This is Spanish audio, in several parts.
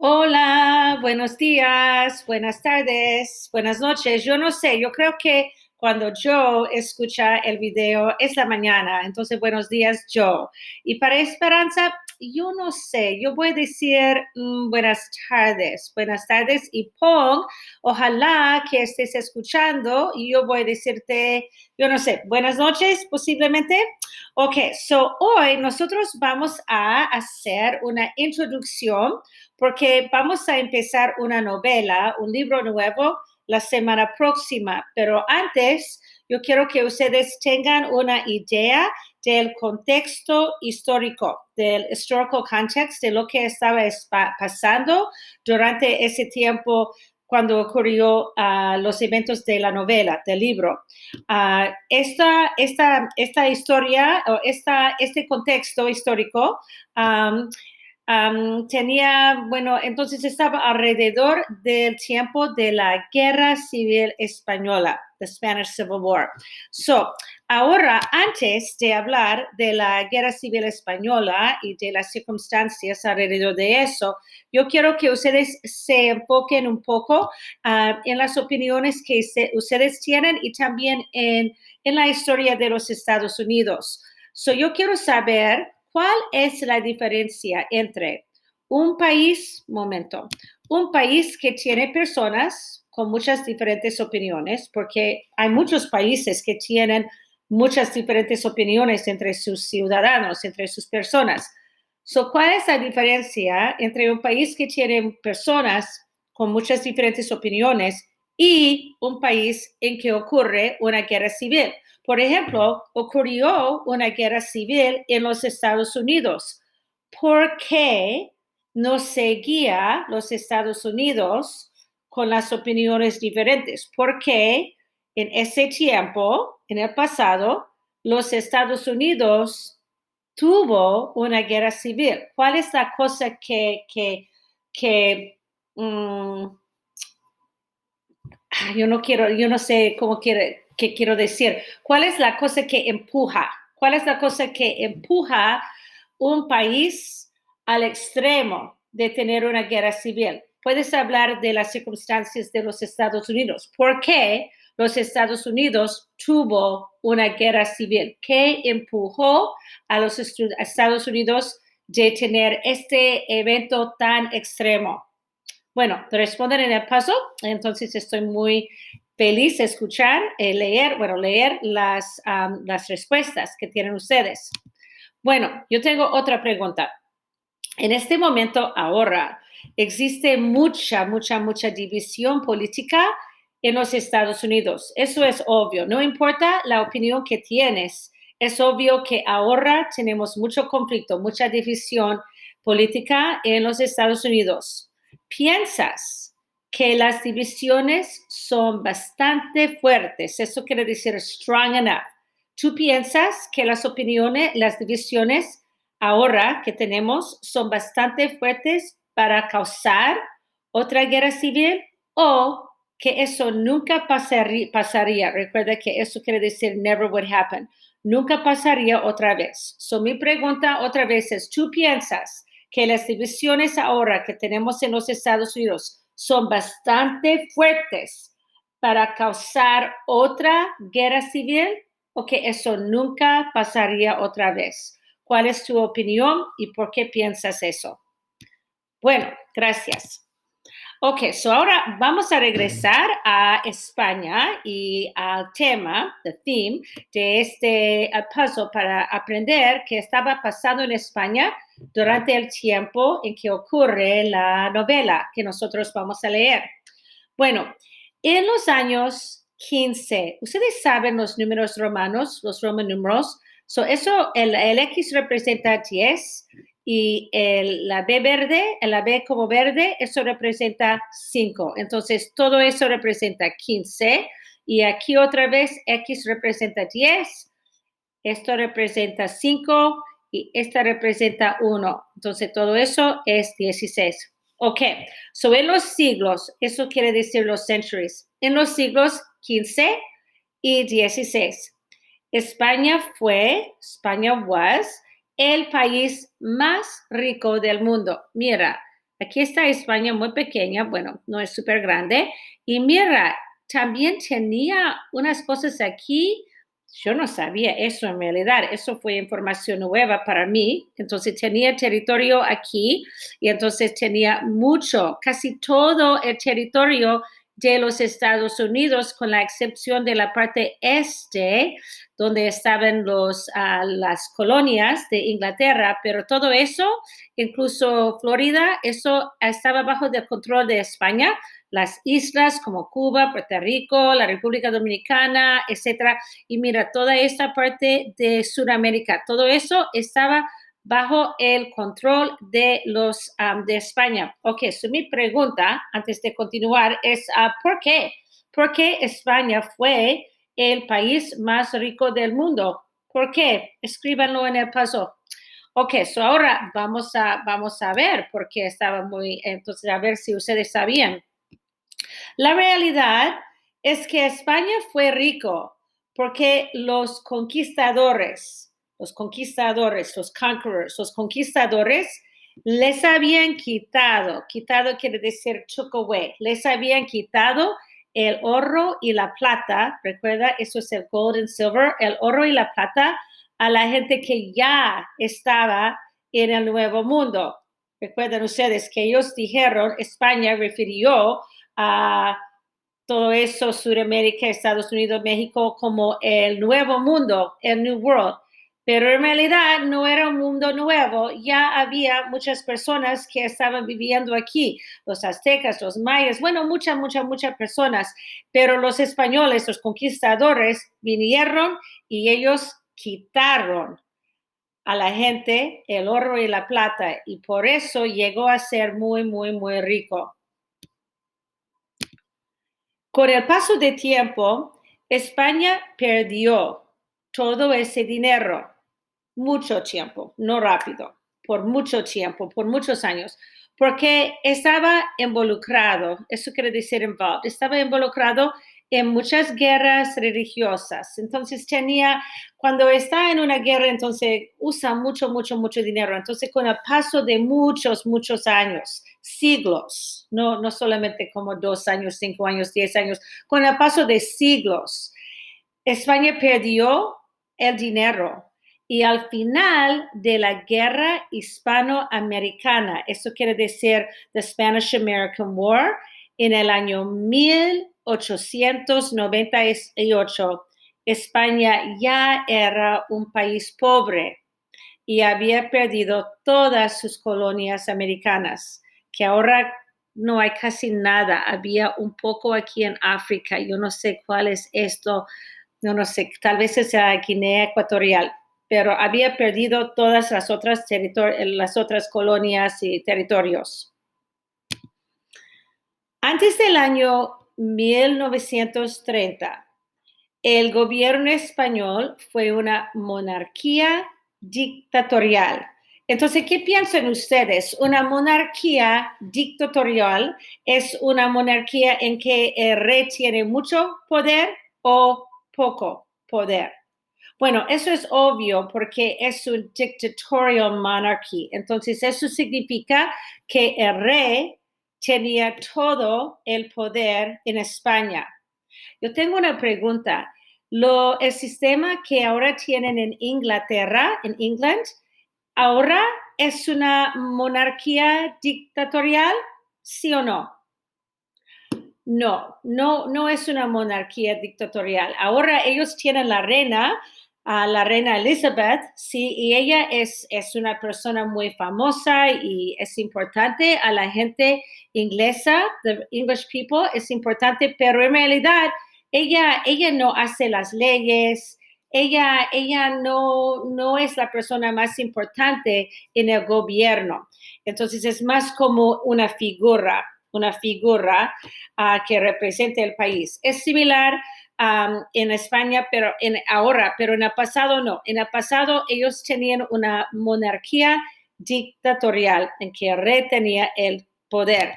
Hola, buenos días, buenas tardes, buenas noches. Yo no sé, yo creo que cuando yo escucha el video es la mañana, entonces buenos días yo. Y para Esperanza, yo no sé, yo voy a decir buenas tardes y Pong, ojalá que estés escuchando y yo voy a decirte, yo no sé, buenas noches posiblemente. Ok, so hoy nosotros vamos a hacer una introducción porque vamos a empezar una novela, un libro nuevo la semana próxima, pero antes yo quiero que ustedes tengan una idea del contexto histórico, del historical context, de lo que estaba pasando durante ese tiempo cuando ocurrió los eventos de la novela, del libro. Esta historia, o este contexto histórico, entonces estaba alrededor del tiempo de la Guerra Civil Española, the Spanish Civil War. So, ahora, antes de hablar de la Guerra Civil Española y de las circunstancias alrededor de eso, yo quiero que ustedes se enfoquen un poco en las opiniones que ustedes tienen y también en la historia de los Estados Unidos. So, yo quiero saber ¿cuál es la diferencia entre un país que tiene personas con muchas diferentes opiniones, porque hay muchos países que tienen muchas diferentes opiniones entre sus ciudadanos, entre sus personas? So, ¿cuál es la diferencia entre un país que tiene personas con muchas diferentes opiniones y un país en que ocurre una guerra civil? Por ejemplo, ocurrió una guerra civil en los Estados Unidos. ¿Por qué no seguía los Estados Unidos con las opiniones diferentes? ¿Por qué en ese tiempo, en el pasado, los Estados Unidos tuvo una guerra civil? ¿Cuál es la cosa que yo no sé qué quiero decir. ¿Cuál es la cosa que empuja? ¿Cuál es la cosa que empuja un país al extremo de tener una guerra civil? Puedes hablar de las circunstancias de los Estados Unidos. ¿Por qué los Estados Unidos tuvo una guerra civil? ¿Qué empujó a los Estados Unidos de tener este evento tan extremo? Bueno, te responden en el paso, entonces estoy muy feliz de escuchar, leer las respuestas que tienen ustedes. Bueno, yo tengo otra pregunta. En este momento, ahora, existe mucha división política en los Estados Unidos. Eso es obvio. No importa la opinión que tienes, es obvio que ahora tenemos mucho conflicto, mucha división política en los Estados Unidos. ¿Piensas que las divisiones son bastante fuertes? Eso quiere decir strong enough. ¿Tú piensas que las opiniones, las divisiones ahora que tenemos son bastante fuertes para causar otra guerra civil o que eso nunca pasaría? Recuerda que eso quiere decir never would happen. Nunca pasaría otra vez. So, mi pregunta otra vez es, ¿tú piensas que las divisiones ahora que tenemos en los Estados Unidos son bastante fuertes para causar otra guerra civil o que eso nunca pasaría otra vez? ¿Cuál es tu opinión y por qué piensas eso? Bueno, gracias. Ok, so ahora vamos a regresar a España y al tema, the theme, de este puzzle para aprender qué estaba pasando en España durante el tiempo en que ocurre la novela que nosotros vamos a leer. Bueno, en los años 15, ustedes saben los números romanos, los roman numerals. So eso, el X representa 10 y la B verde, la B como verde, eso representa 5. Entonces, todo eso representa 15. Y aquí otra vez, X representa 10, esto representa 5 y esta representa 1. Entonces, todo eso es 16. Ok, so en los siglos, eso quiere decir los centuries, en los siglos 15 y 16, España was el país más rico del mundo. Mira, Aquí está España muy pequeña, bueno, no es súper grande. Y mira, también tenía unas cosas aquí. Yo no sabía eso en realidad, eso fue información nueva para mí. Entonces tenía territorio aquí y entonces tenía mucho, casi todo el territorio de los Estados Unidos, con la excepción de la parte este, donde estaban las colonias de Inglaterra, pero todo eso, incluso Florida, eso estaba bajo el control de España. Las islas como Cuba, Puerto Rico, la República Dominicana, etcétera. Y mira, toda esta parte de Sudamérica, todo eso estaba bajo el control de de España. Ok, so mi pregunta antes de continuar es ¿por qué? ¿Por qué España fue el país más rico del mundo? ¿Por qué? Escríbanlo en el paso. Ok, so ahora vamos a ver por qué estaba entonces a ver si ustedes sabían. La realidad es que España fue rico porque los conquistadores, los conquistadores les habían quitado quiere decir took away, les habían quitado el oro y la plata, recuerda, eso es el gold and silver, el oro y la plata a la gente que ya estaba en el Nuevo Mundo. Recuerdan ustedes que ellos dijeron, España refirió a todo eso, Sudamérica, Estados Unidos, México, como el nuevo mundo, el New World. Pero en realidad no era un mundo nuevo, ya había muchas personas que estaban viviendo aquí, los aztecas, los mayas, bueno, muchas personas, pero los españoles, los conquistadores, vinieron y ellos quitaron a la gente el oro y la plata y por eso llegó a ser muy rico. Con el paso del tiempo, España perdió todo ese dinero, mucho tiempo, no rápido, por mucho tiempo, por muchos años, porque estaba involucrado, eso quiere decir involved, estaba involucrado en muchas guerras religiosas. Entonces cuando está en una guerra, entonces usa mucho dinero. Entonces con el paso de muchos años, siglos, no solamente como 2 años, 5 años, 10 años, con el paso de siglos, España perdió el dinero. Y al final de la guerra hispanoamericana, eso quiere decir the Spanish-American War, en el año 1898, España ya era un país pobre y había perdido todas sus colonias americanas, que ahora no hay casi nada. Había un poco aquí en África, yo no sé cuál es esto, no sé, tal vez sea Guinea Ecuatorial, pero había perdido todas las otras colonias y territorios. Antes del año 1930, el gobierno español fue una monarquía dictatorial. Entonces, ¿qué piensan ustedes? ¿Una monarquía dictatorial es una monarquía en que el rey tiene mucho poder o poco poder? Bueno, eso es obvio porque es un dictatorial monarchy. Entonces, eso significa que el rey tenía todo el poder en España. Yo tengo una pregunta. El sistema que ahora tienen en Inglaterra, en England, ahora es una monarquía dictatorial, ¿sí o no? No es una monarquía dictatorial. Ahora ellos tienen la reina Elizabeth, sí, y ella es una persona muy famosa y es importante a la gente inglesa, the English people, es importante, pero en realidad ella no hace las leyes, ella no es la persona más importante en el gobierno. Entonces es más como una figura que represente el país. Es similar en España, pero pero en el pasado no. En el pasado ellos tenían una monarquía dictatorial en que el rey tenía el poder.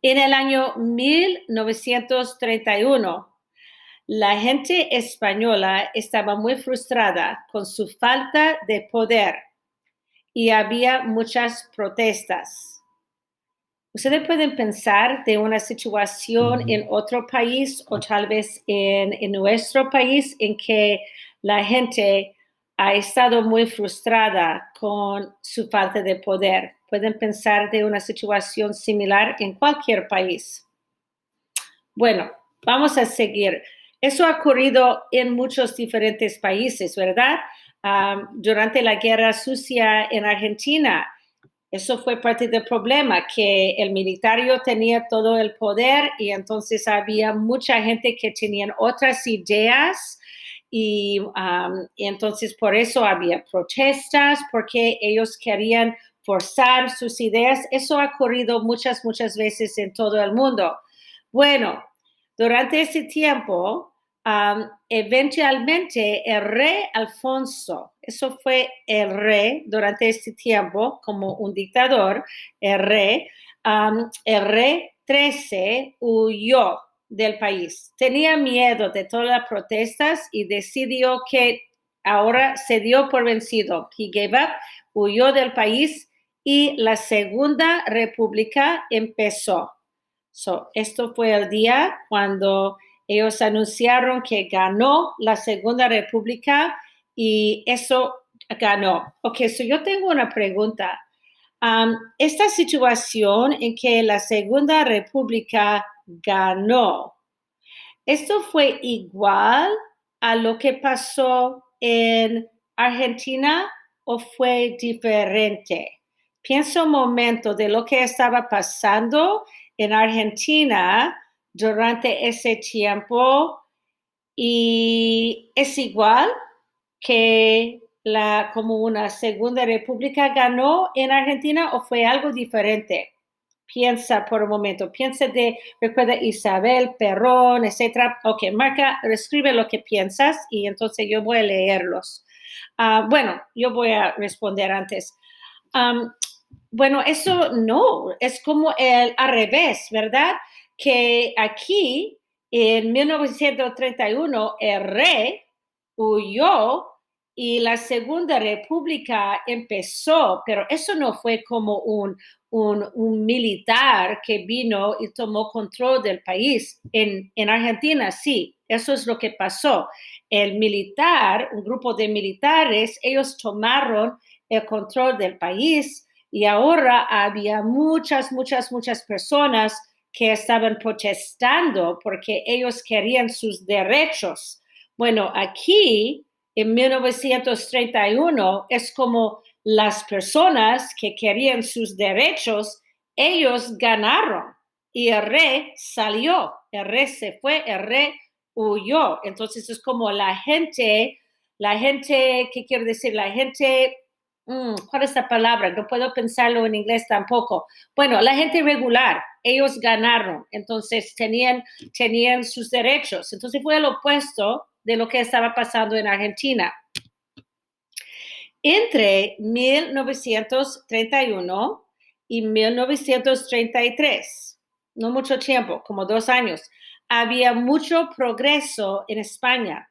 En el año 1931, la gente española estaba muy frustrada con su falta de poder y había muchas protestas. Ustedes pueden pensar de una situación en otro país o tal vez en nuestro país en que la gente ha estado muy frustrada con su falta de poder. Pueden pensar de una situación similar en cualquier país. Bueno, vamos a seguir. Eso ha ocurrido en muchos diferentes países, ¿verdad? Durante la Guerra Sucia en Argentina, eso fue parte del problema, que el militario tenía todo el poder y entonces había mucha gente que tenían otras ideas y entonces por eso había protestas, porque ellos querían forzar sus ideas. Eso ha ocurrido muchas veces en todo el mundo. Bueno, durante ese tiempo, eventualmente el rey Alfonso, eso fue el rey durante ese tiempo como un dictador, el rey 13 huyó del país. Tenía miedo de todas las protestas y decidió que ahora se dio por vencido. He gave up, huyó del país y la Segunda República empezó. Esto fue el día cuando ellos anunciaron que ganó la Segunda República y eso ganó. Ok, yo tengo una pregunta. Esta situación en que la Segunda República ganó, ¿esto fue igual a lo que pasó en Argentina o fue diferente? Piensa un momento de lo que estaba pasando en Argentina durante ese tiempo y es igual que como una segunda república ganó en Argentina o fue algo diferente. Piensa por un momento, recuerda Isabel, Perón, etcétera. Ok, marca, escribe lo que piensas y entonces yo voy a leerlos. Bueno, yo voy a responder antes. Bueno, eso no, es como al revés, ¿verdad? Que aquí en 1931 el rey huyó y la Segunda República empezó, pero eso no fue como un militar que vino y tomó control del país. En Argentina sí, eso es lo que pasó. El militar, un grupo de militares, ellos tomaron el control del país y ahora había muchas personas que estaban protestando porque ellos querían sus derechos. Bueno, aquí en 1931 es como las personas que querían sus derechos, ellos ganaron y el rey salió, el rey se fue, el rey huyó. Entonces es como la gente, ¿qué quiero decir? La gente, ¿cuál es la palabra? No puedo pensarlo en inglés tampoco. Bueno, la gente regular, ellos ganaron, entonces tenían sus derechos. Entonces fue el opuesto de lo que estaba pasando en Argentina. Entre 1931 y 1933, no mucho tiempo, como 2 años, había mucho progreso en España.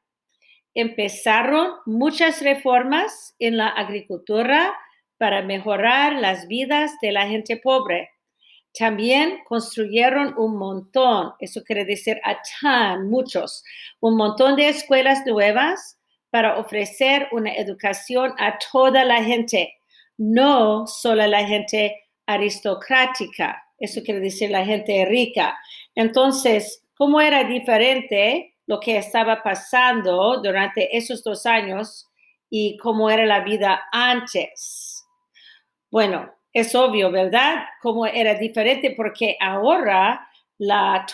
Empezaron muchas reformas en la agricultura para mejorar las vidas de la gente pobre. También construyeron un montón, eso quiere decir a ton, muchos, un montón de escuelas nuevas para ofrecer una educación a toda la gente, no solo a la gente aristocrática, eso quiere decir la gente rica. Entonces, ¿cómo era diferente lo que estaba pasando durante esos 2 años y cómo era la vida antes? Bueno, es obvio, ¿verdad? Cómo era diferente porque ahora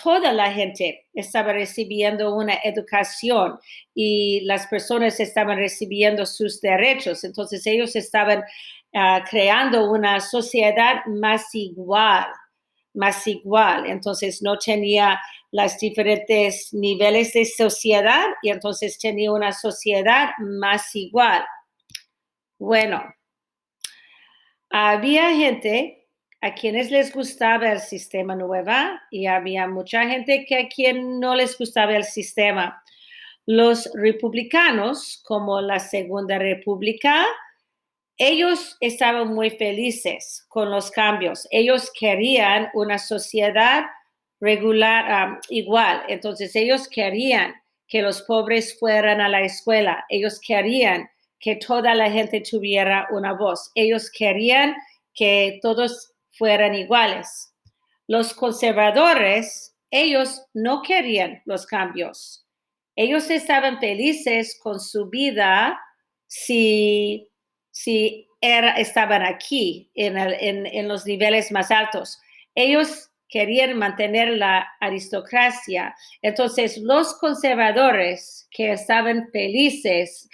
toda la gente estaba recibiendo una educación y las personas estaban recibiendo sus derechos. Entonces ellos estaban creando una sociedad más igual, más igual. Entonces no tenía los diferentes niveles de sociedad y entonces tenía una sociedad más igual. Bueno, había gente a quienes les gustaba el sistema nuevo y había mucha gente a quien no les gustaba el sistema. Los republicanos, como la Segunda República, ellos estaban muy felices con los cambios. Ellos querían una sociedad regular, igual. Entonces, ellos querían que los pobres fueran a la escuela. Ellos querían que toda la gente tuviera una voz. Ellos querían que todos fueran iguales. Los conservadores, ellos no querían los cambios. Ellos estaban felices con su vida si estaban aquí en los niveles más altos. Ellos querían mantener la aristocracia. Entonces, los conservadores que estaban felices,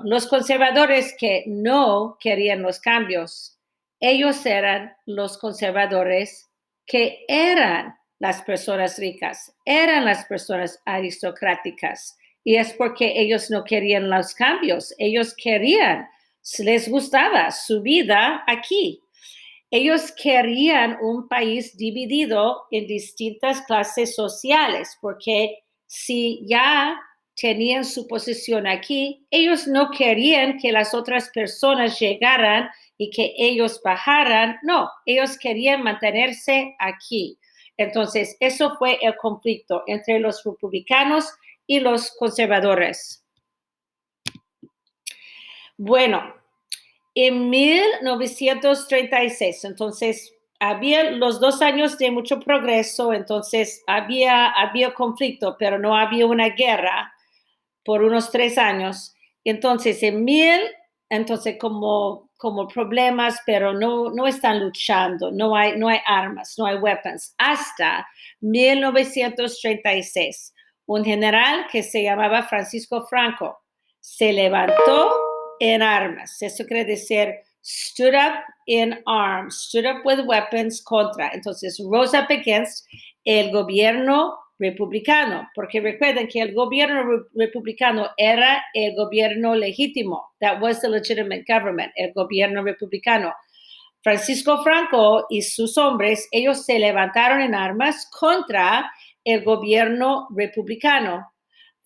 los conservadores que no querían los cambios, ellos eran los conservadores que eran las personas ricas, eran las personas aristocráticas. Y es porque ellos no querían los cambios. Ellos querían, les gustaba su vida aquí. Ellos querían un país dividido en distintas clases sociales, porque si ya tenían su posición aquí, ellos no querían que las otras personas llegaran y que ellos bajaran. No, ellos querían mantenerse aquí. Entonces, eso fue el conflicto entre los republicanos y los conservadores. Bueno, en 1936, entonces había los 2 años de mucho progreso, entonces había conflicto, pero no había una guerra por unos 3 años. Entonces, entonces como problemas, pero no están luchando, no hay armas, no hay weapons. Hasta 1936, un general que se llamaba Francisco Franco se levantó en armas. Eso quiere decir stood up in arms, stood up with weapons contra. Entonces, rose up against el gobierno republicano, porque recuerden que el gobierno republicano era el gobierno legítimo. That was the legitimate government, el gobierno republicano. Francisco Franco y sus hombres, ellos se levantaron en armas contra el gobierno republicano.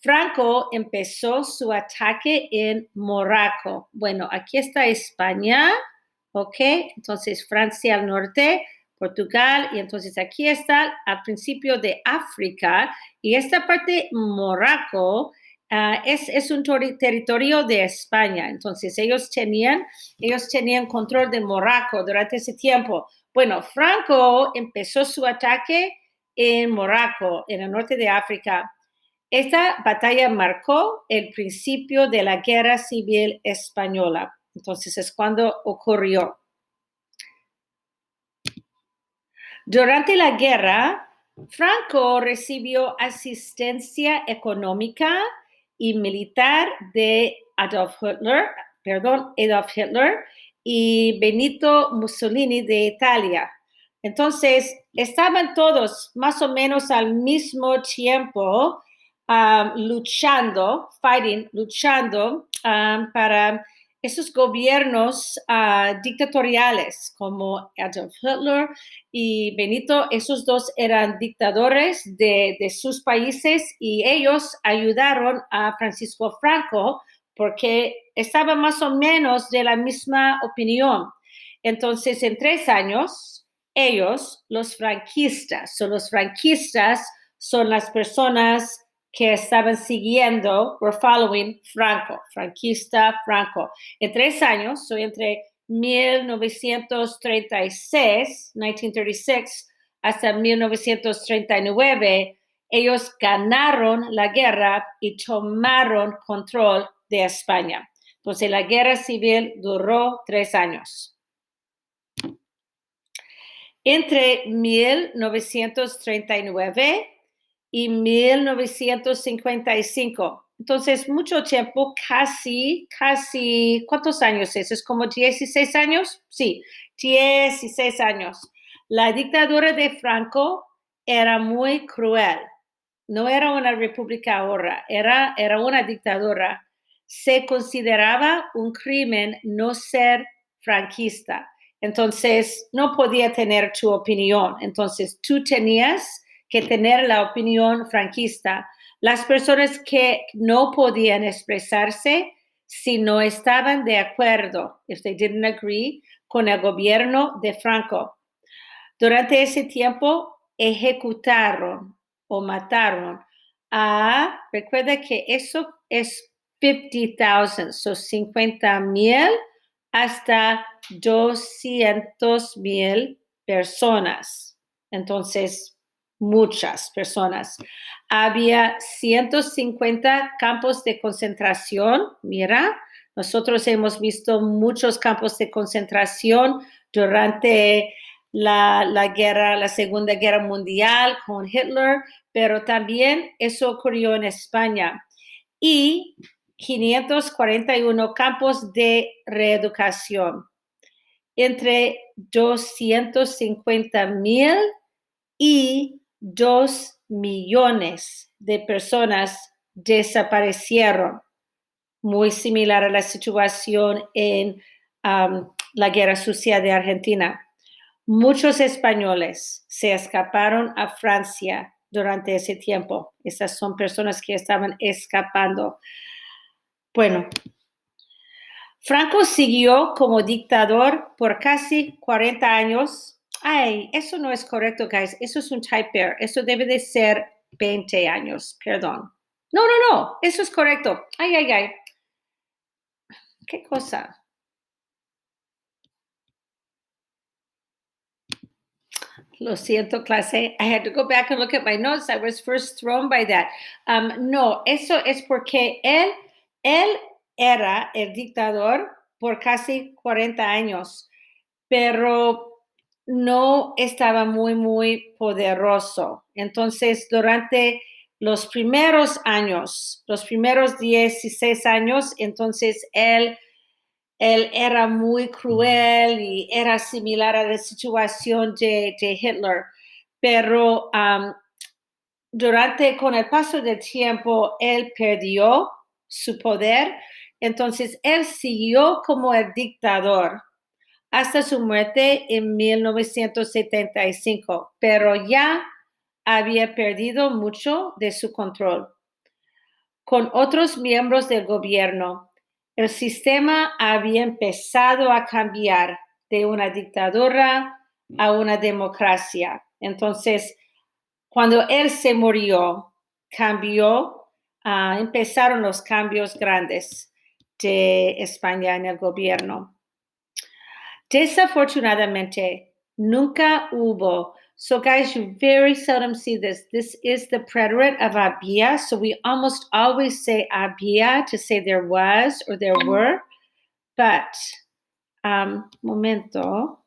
Franco empezó su ataque en Morocco. Bueno, aquí está España, ¿ok? Entonces Francia al norte, Portugal, y entonces aquí está al principio de África, y esta parte Morocco es un territorio de España. Entonces ellos tenían control de Morocco durante ese tiempo. Bueno, Franco empezó su ataque en Morocco, en el norte de África. Esta batalla marcó el principio de la Guerra Civil Española. Entonces es cuando ocurrió. Durante la guerra, Franco recibió asistencia económica y militar de Adolf Hitler y Benito Mussolini de Italia. Entonces, estaban todos más o menos al mismo tiempo luchando para esos gobiernos dictatoriales como Adolf Hitler y Benito. Esos dos eran dictadores de sus países y ellos ayudaron a Francisco Franco porque estaban más o menos de la misma opinión. Entonces, en 3 años, ellos, los franquistas son las personas que estaban siguiendo, were following Franco, Franco. En 3 años, entre 1936, hasta 1939, ellos ganaron la guerra y tomaron control de España. Entonces, la guerra civil duró 3 años. Entre 1939 y 1955. Entonces, mucho tiempo, casi, ¿cuántos años es? ¿Es como 16 años? Sí, 16 años. La dictadura de Franco era muy cruel. No era una república ahora, era una dictadura. Se consideraba un crimen no ser franquista. Entonces, no podía tener tu opinión. Entonces, tú tenías que tener la opinión franquista. Las personas que no podían expresarse si no estaban de acuerdo, if they didn't agree, con el gobierno de Franco. Durante ese tiempo ejecutaron o mataron recuerda que eso es 50,000, so 50,000 hasta 200,000 personas. Entonces, muchas personas. Había 150 campos de concentración. Mira, nosotros hemos visto muchos campos de concentración durante la Segunda Guerra Mundial con Hitler, pero también eso ocurrió en España. Y 541 campos de reeducación. Entre 250,000 y 2 millones de personas desaparecieron. Muy similar a la situación en la Guerra Sucia de Argentina. Muchos españoles se escaparon a Francia durante ese tiempo. Esas son personas que estaban escapando. Bueno, Franco siguió como dictador por casi 40 años. Ay, eso no es correcto, guys. Eso es un type error. Eso debe de ser 20 años. Perdón. No. Eso es correcto. Ay. ¿Qué cosa? Lo siento, clase. I had to go back and look at my notes. I was first thrown by that. No, eso es porque él era el dictador por casi 40 años, pero no estaba muy poderoso. Entonces, durante los primeros años, los primeros 16 años, entonces él era muy cruel y era similar a la situación de Hitler, pero con el paso del tiempo, él perdió su poder, entonces él siguió como el dictador hasta su muerte en 1975, pero ya había perdido mucho de su control. Con otros miembros del gobierno, el sistema había empezado a cambiar de una dictadura a una democracia. Entonces, cuando él se murió, empezaron los cambios grandes de España en el gobierno. Desafortunadamente, nunca hubo. So guys, you very seldom see this. This is the preterite of había. So we almost always say había to say there was or there were. But, momento.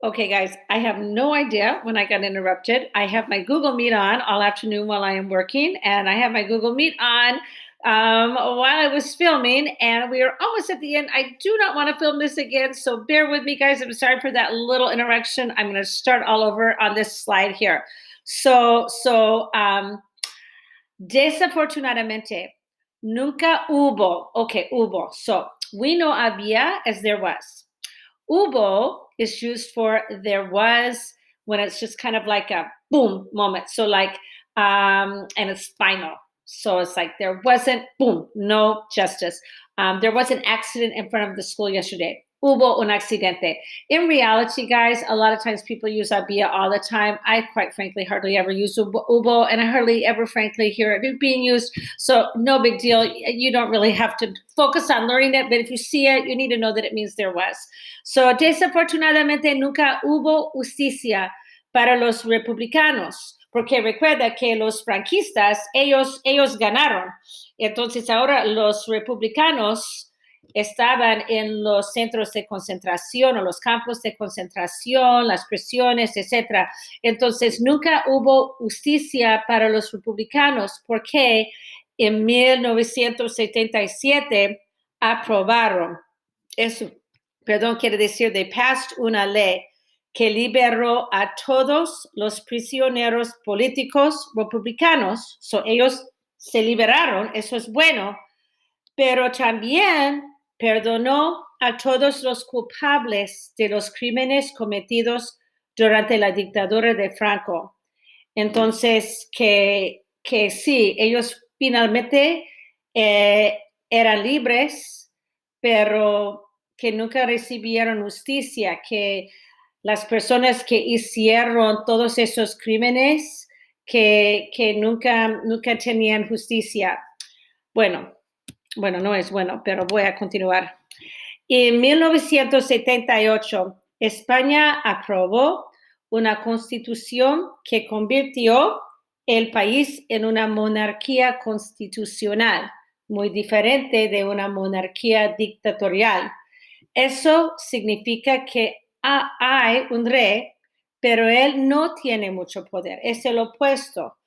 Okay, guys, I have no idea when I got interrupted. I have my Google Meet on all afternoon while I am working, and I have my Google Meet on while I was filming, and we are almost at the end. I do not want to film this again, so bear with me, guys. I'm sorry for that little interruption. I'm going to start all over on this slide here. So desafortunadamente, nunca hubo. Okay, hubo. So we know había as there was. Hubo is used for there was when it's just kind of like a boom moment. So like, and it's final. So it's like there wasn't, boom, no justice. There was an accident in front of the school yesterday. Hubo un accidente. In reality, guys, a lot of times people use había all the time. I quite frankly hardly ever use hubo, and I hardly ever frankly hear it being used. So no big deal. You don't really have to focus on learning it, but if you see it, you need to know that it means there was. So desafortunadamente nunca hubo justicia para los republicanos, porque recuerda que los franquistas, ellos ganaron. Entonces ahora los republicanos estaban en los centros de concentración o los campos de concentración, las prisiones, etc. Entonces, nunca hubo justicia para los republicanos porque en 1977 aprobaron eso. Perdón, quiere decir, they passed una ley que liberó a todos los prisioneros políticos republicanos. So, ellos se liberaron, eso es bueno, pero también perdonó a todos los culpables de los crímenes cometidos durante la dictadura de Franco. Entonces, que sí, ellos finalmente eran libres, pero que nunca recibieron justicia, que las personas que hicieron todos esos crímenes, que nunca tenían justicia. Bueno, no es bueno, pero voy a continuar. En 1978, España aprobó una constitución que convirtió el país en una monarquía constitucional, muy diferente de una monarquía dictatorial. Eso significa que hay un rey, pero él no tiene mucho poder. Es el opuesto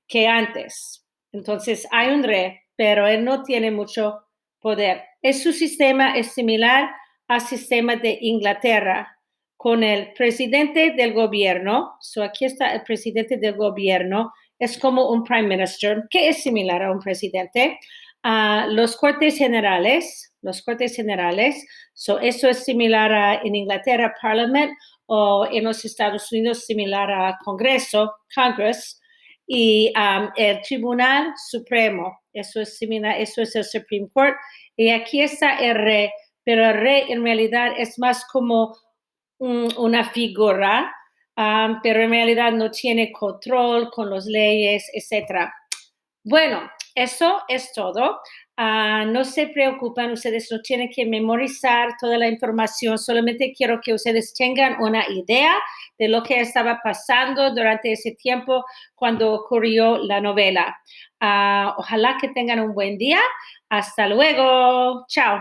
que antes. Entonces hay un rey, pero él no tiene mucho poder. Su sistema es similar al sistema de Inglaterra, con el presidente del gobierno. Aquí está el presidente del gobierno. Es como un prime minister, que es similar a un presidente. Los cortes generales, eso es similar a en Inglaterra, Parliament, o en los Estados Unidos similar a Congreso, Congress, y el Tribunal Supremo, eso es similar, eso es el Supreme Court, y aquí está el rey, pero el rey en realidad es más como una figura, pero en realidad no tiene control con las leyes, etc. Bueno, eso es todo. No se preocupen, ustedes no tienen que memorizar toda la información, solamente quiero que ustedes tengan una idea de lo que estaba pasando durante ese tiempo cuando ocurrió la novela. Ojalá que tengan un buen día. Hasta luego. Chao.